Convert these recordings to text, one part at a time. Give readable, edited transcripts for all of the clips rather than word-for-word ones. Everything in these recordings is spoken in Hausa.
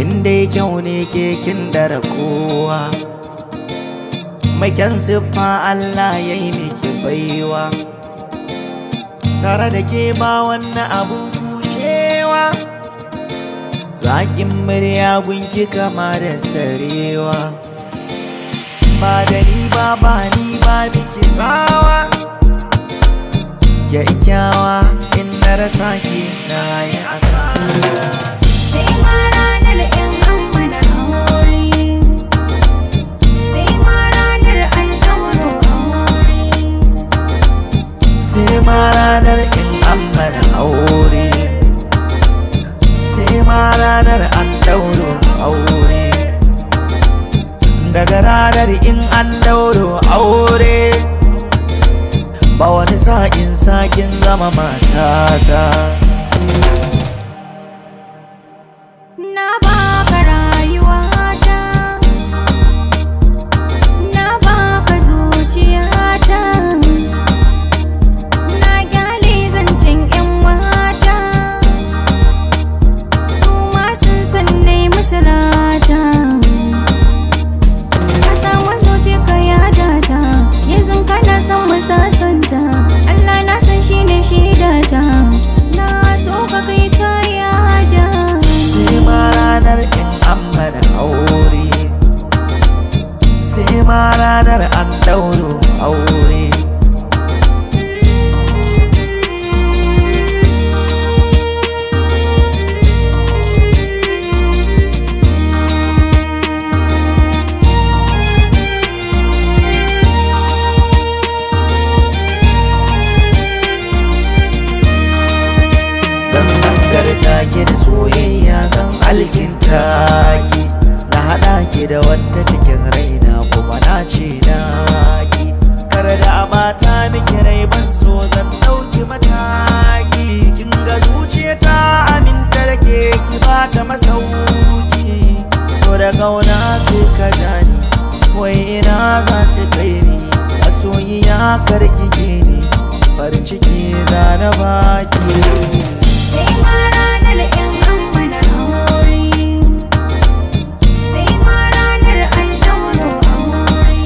Indai kyau ne ke kin dara kowa, mai kyan siffa Allah ya yi miki baiwa, tare da ke ba wannan abun kushewa, zakin murya gunki kama da sarewa, ba da ni ba miki tsawa, kyakkyawa in na rasa ki na yi asara. Sai ma ranar in an mana aure, sai ma ranar an ɗauro aure, sai ma ranar in an mana aure, sai ma ranar an ɗauro aure, daga ranar in an ɗauro aure, ba wani sa'in sakin zama matata. na baka rayuwata, na baka zuciyata, na gyale zancen 'yan mata, su ma sun san nai musu rata, ka samu zuci ka yada ta, yanzu kana son mu sasanta, Allah na san shi ne shaidata, na so ka kai kaya da. Sai ma ranar in an mana aure, sai ma ranar an ɗauro aure, zan sangarta ki da soyayya, zan alkinta ki, na haɗa ki da wata cikin raina kuma na ce na ki, kar da bata miki rai ban so zan ɗauki mataki, kin ga zuciya ta aminta da ke ki bata masauki, so da gauna sai ka jani wai ina za su kai ni, masoyiya karki gini farin ciki za na baki. Sai ma ranar in an mana aure, sai ma ranar an ɗauro aure,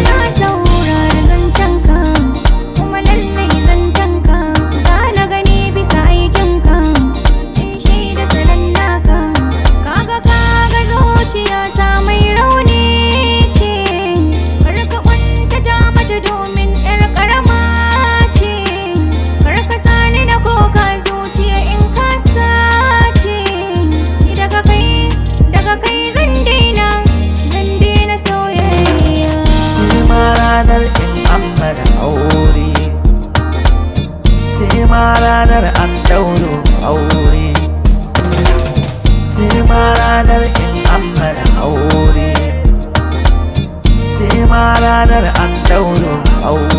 na saurari zancenka kuma lallai zancenka, za na gani bisa aikinka, in shaida salon naka, kaga zuciyata mai rauni ce, kar ka ƙuntata mata domin 'yar ƙarama ce, kar ka sani na koka zuciya in ka sace, ni daga kai zan daina soyayya. Sai ma ranar in an mana aure, sai ma ranar an ɗauro aure, sai ma ranar in an mana aure, sai ma ranar an ɗauro aure.